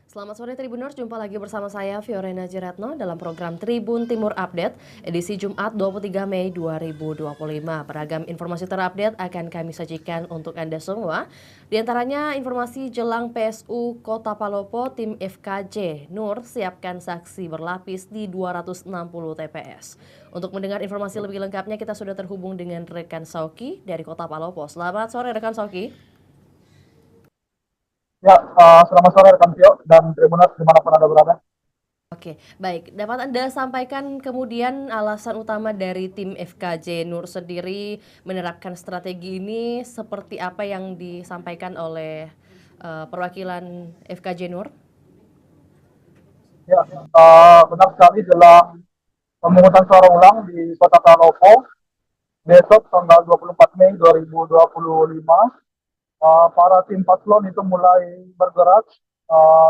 Selamat sore Tribuners, jumpa lagi bersama saya Fiorena Jiratno dalam program Tribun Timur Update edisi Jumat 23 Mei 2025. Beragam informasi terupdate akan kami sajikan untuk Anda semua. Di antaranya informasi jelang PSU Kota Palopo, tim FKJ Nur siapkan saksi berlapis di 260 TPS. Untuk mendengar informasi lebih lengkapnya kita sudah terhubung dengan rekan Sauki dari Kota Palopo. Selamat sore rekan Sauki. Ya, selamat sore rekan Tio dan Tribuners dimanapun Anda berada. Oke, baik. Dapat Anda sampaikan kemudian alasan utama dari tim FKJ Nur sendiri menerapkan strategi ini seperti apa yang disampaikan oleh perwakilan FKJ Nur? Ya, benar sekali dalam pemungutan suara ulang di Kota Palopo besok tanggal 24 Mei 2025, para tim paslon itu mulai bergerak,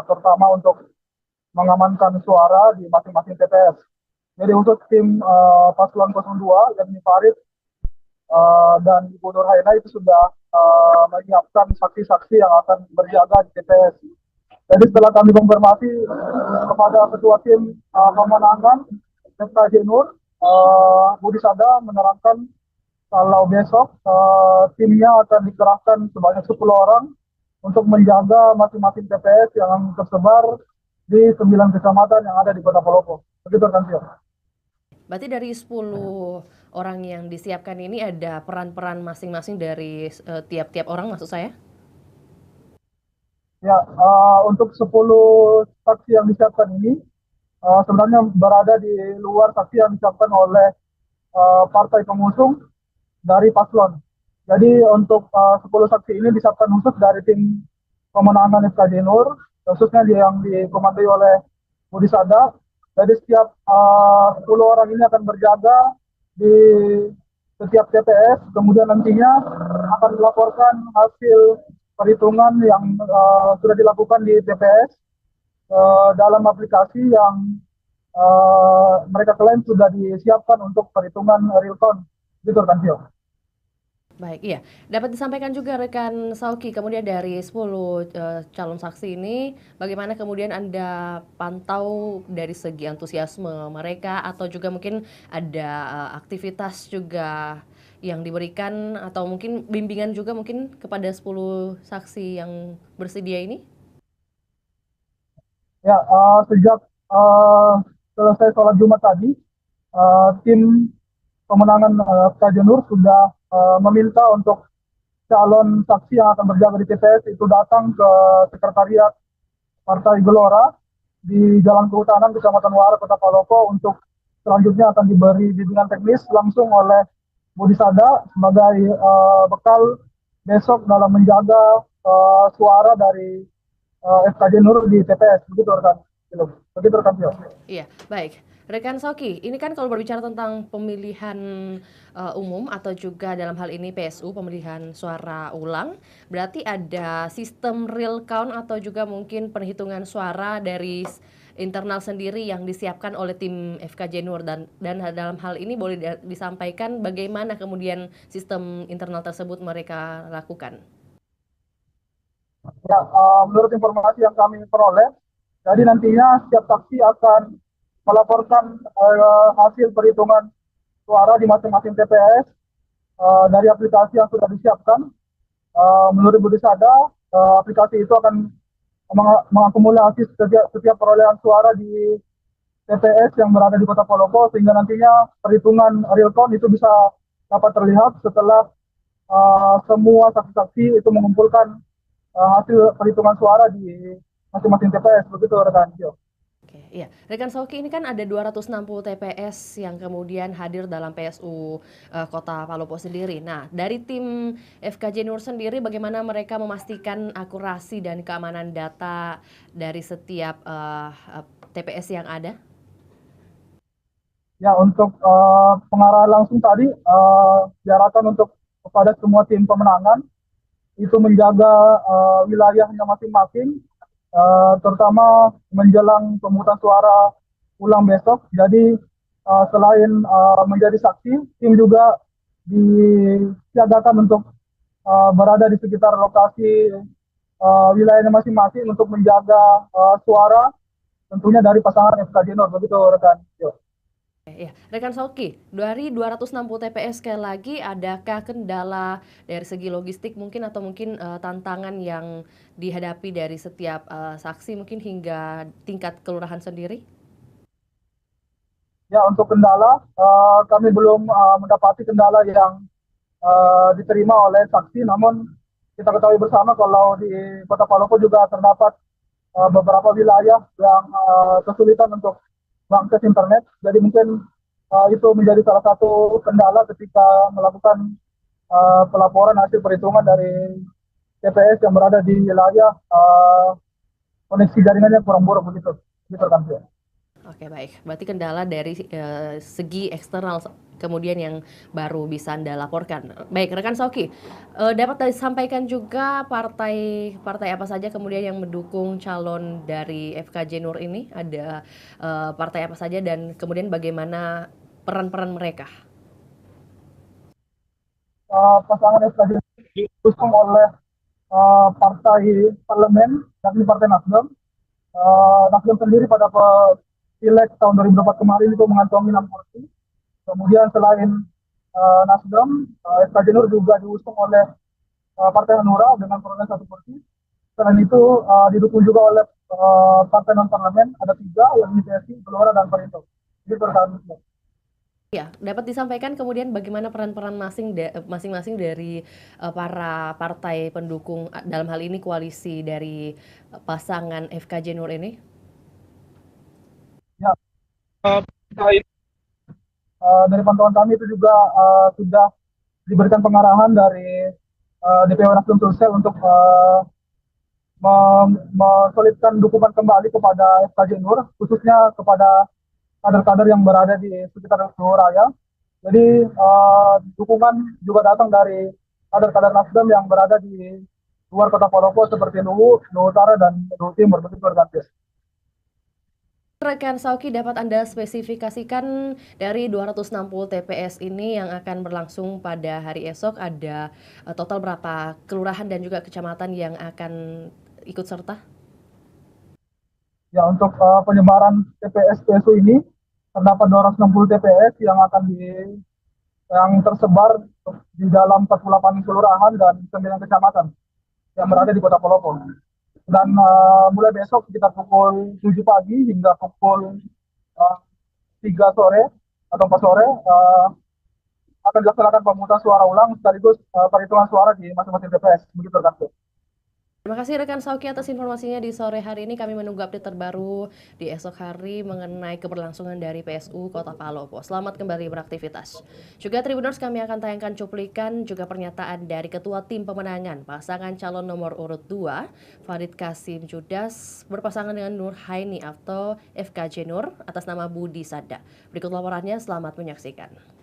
terutama untuk mengamankan suara di masing-masing TPS. Jadi untuk tim paslon 02 yakni Farid dan Ibu Nur Haina itu sudah menyiapkan saksi-saksi yang akan berjaga di TPS. Jadi setelah kami konfirmasi kepada ketua tim pemenangan FKJ Nur, Budi Sada menerangkan kalau besok timnya akan dikerahkan sebanyak 10 orang untuk menjaga masing-masing TPS yang tersebar di 9 kecamatan yang ada di Kota Palopo. Begitu kan, Tio? Berarti dari 10 orang yang disiapkan ini ada peran-peran masing-masing dari tiap-tiap orang maksud saya? Ya, untuk 10 saksi yang disiapkan ini sebenarnya berada di luar saksi yang disiapkan oleh partai pengusung dari paslon. Jadi untuk 10 saksi ini disiapkan khusus dari tim pemenangan FKJ Nur, khususnya yang dikomandoi oleh Budi Sada. Jadi setiap 10 orang ini akan berjaga di setiap TPS, kemudian nantinya akan melaporkan hasil perhitungan yang sudah dilakukan di TPS dalam aplikasi yang mereka klaim sudah disiapkan untuk perhitungan real count. Gitu kan, Tio? Baik, iya. Dapat disampaikan juga rekan Sauki, kemudian dari 10 calon saksi ini, bagaimana kemudian Anda pantau dari segi antusiasme mereka atau juga mungkin ada aktivitas juga yang diberikan atau mungkin bimbingan juga mungkin kepada 10 saksi yang bersedia ini? Ya, sejak selesai sholat Jumat tadi, tim pemenangan FKJ Nur sudah meminta untuk calon saksi yang akan berjaga di TPS itu datang ke sekretariat Partai Gelora di Jalan Kehutanan, Kecamatan Wara, Kota Palopo untuk selanjutnya akan diberi bimbingan teknis langsung oleh Budi Sada sebagai bekal besok dalam menjaga suara dari FKJ Nur di TPS. Begitu rekan. Begitu rekan. Iya, baik. Rekan Soki, ini kan kalau berbicara tentang pemilihan umum atau juga dalam hal ini PSU, pemilihan suara ulang, berarti ada sistem real count atau juga mungkin perhitungan suara dari internal sendiri yang disiapkan oleh tim FKJ Nur dan dalam hal ini boleh disampaikan bagaimana kemudian sistem internal tersebut mereka lakukan. Ya, menurut informasi yang kami peroleh, jadi nantinya setiap saksi akan melaporkan hasil perhitungan suara di masing-masing TPS dari aplikasi yang sudah disiapkan. Menurut Budi Sada, aplikasi itu akan mengakumulasi setiap perolehan suara di TPS yang berada di Kota Palopo sehingga nantinya perhitungan real count itu bisa dapat terlihat setelah semua saksi-saksi itu mengumpulkan hasil perhitungan suara di masing-masing TPS. Begitu rekan Tio. Oke, iya. Rekan Sauki, ini kan ada 260 TPS yang kemudian hadir dalam PSU Kota Palopo sendiri. Nah, dari tim FKJ Nur sendiri bagaimana mereka memastikan akurasi dan keamanan data dari setiap TPS yang ada? Ya, untuk pengarahan langsung tadi, diarahkan untuk kepada semua tim pemenangan itu menjaga wilayahnya masing-masing, terutama menjelang pemungutan suara ulang besok. Jadi selain menjadi saksi, tim juga disiagakan untuk berada di sekitar lokasi wilayahnya masing-masing untuk menjaga suara tentunya dari pasangan FKJ Nur, begitu rekan. Yo. Ya, rekan Sauki, dari 260 TPS sekali lagi, adakah kendala dari segi logistik mungkin atau mungkin tantangan yang dihadapi dari setiap saksi mungkin hingga tingkat kelurahan sendiri? Ya, untuk kendala, kami belum mendapati kendala yang diterima oleh saksi, namun kita ketahui bersama kalau di Kota Palopo juga terdapat beberapa wilayah yang kesulitan untuk mengakses internet. Jadi mungkin itu menjadi salah satu kendala ketika melakukan pelaporan hasil perhitungan dari TPS yang berada di wilayah koneksi jaringannya kurang buruk begitu. Gitu kan, ya. Oke, baik. Berarti kendala dari segi eksternal kemudian yang baru bisa Anda laporkan. Baik, rekan Sauki, dapat disampaikan juga partai apa saja kemudian yang mendukung calon dari FKJ Nur ini? Ada partai apa saja dan kemudian bagaimana peran-peran mereka? Pasangan FKJ didukung oleh partai parlemen, yakni Partai Nasdem. Nasdem sendiri pada pileg tahun 2004 kemarin itu mengantongi 6 kursi. Kemudian selain Nasdem, FKJ Nur juga diusung oleh Partai Hanura dengan perolehan 1 kursi. Selain itu didukung juga oleh partai non parlemen ada 3, yakni PSI, Gelora dan Perindo. Jadi pertahanan. Ya, dapat disampaikan kemudian bagaimana peran-peran masing-masing dari para partai pendukung dalam hal ini koalisi dari pasangan FKJ Nur ini? Ya, dari pantauan kami itu juga sudah diberikan pengarahan dari DPW Nasdem Sulsel untuk mensolidkan dukungan kembali kepada FKJ Nur, khususnya kepada kader-kader yang berada di sekitar Raya. Jadi dukungan juga datang dari kader-kader Nasdem yang berada di luar Kota Palopo seperti Luwu, Luwu Utara, dan Luwu Timur, begitu berganti. Rekan Sauki, dapat Anda spesifikasikan dari 260 TPS ini yang akan berlangsung pada hari esok ada total berapa kelurahan dan juga kecamatan yang akan ikut serta? Ya, untuk penyebaran TPS PSU ini terdapat 260 TPS yang tersebar di dalam 48 kelurahan dan 9 kecamatan yang berada di Kota Palopo. Dan mulai besok sekitar pukul 7 pagi hingga pukul 3 sore atau 4 sore akan dilaksanakan pemungutan suara ulang sekaligus perhitungan suara di masing-masing TPS. Begitu rekan. Terima kasih rekan Sauki atas informasinya di sore hari ini. Kami menunggu update terbaru di esok hari mengenai keberlangsungan dari PSU Kota Palopo. Selamat kembali beraktivitas. Juga Tribuners, kami akan tayangkan cuplikan juga pernyataan dari Ketua Tim Pemenangan pasangan calon nomor urut 2, Farid Kasim Judas, berpasangan dengan Nur Haini atau FKJ Nur atas nama Budi Sada. Berikut laporannya, selamat menyaksikan.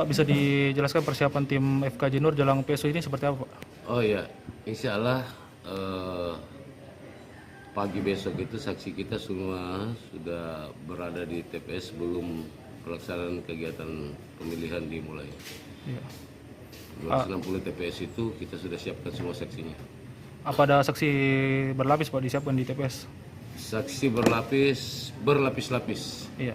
Pak bisa dijelaskan persiapan tim FK Jenur jelang PSU ini seperti apa Pak? Oh ya, insya Allah pagi besok itu saksi kita semua sudah berada di TPS sebelum pelaksanaan kegiatan pemilihan dimulai. Iya. 260 TPS itu kita sudah siapkan semua saksinya. Apa ada saksi berlapis Pak disiapkan di TPS? Saksi berlapis-lapis. Iya.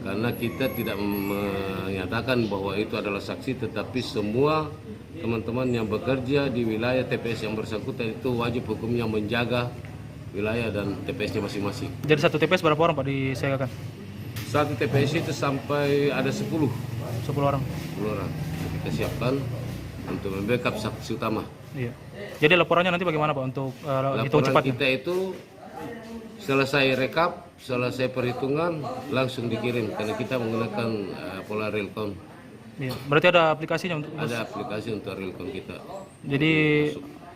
Karena kita tidak menyatakan bahwa itu adalah saksi, tetapi semua teman-teman yang bekerja di wilayah TPS yang bersangkutan itu wajib hukumnya menjaga wilayah dan TPS-nya masing-masing. Jadi satu TPS berapa orang Pak disiagakan? Satu TPS itu sampai ada 10 10 orang. orang kita siapkan untuk membackup saksi utama. Iya. Jadi laporannya nanti bagaimana Pak untuk hitung Laporan cepatnya? kita itu selesai rekap, selesai perhitungan langsung dikirim karena kita menggunakan pola real count. Iya. Berarti ada aplikasinya untuk Ada aplikasi untuk real count kita. Jadi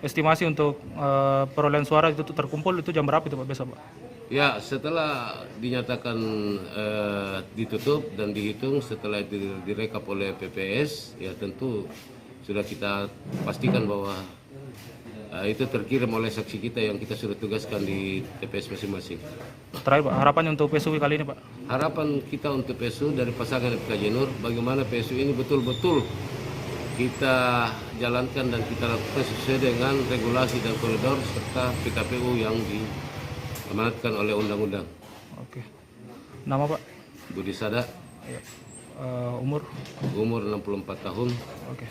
estimasi untuk perolehan suara itu terkumpul itu jam berapa itu Pak besok Pak? Ya, setelah dinyatakan ditutup dan dihitung, setelah direkap oleh PPS, ya tentu sudah kita pastikan bahwa itu terkirim oleh saksi kita yang kita sudah tugaskan di TPS masing-masing. Terakhir Pak, harapannya untuk PSU kali ini Pak? Harapan kita untuk PSU dari pasangan FK Jenur, bagaimana PSU ini betul-betul kita jalankan dan kita lakukan sesuai dengan regulasi dan koridor serta PKPU yang diamanatkan oleh undang-undang. Oke. Nama Pak? Budi Sada, Iya. Umur? umur 64 tahun. Oke.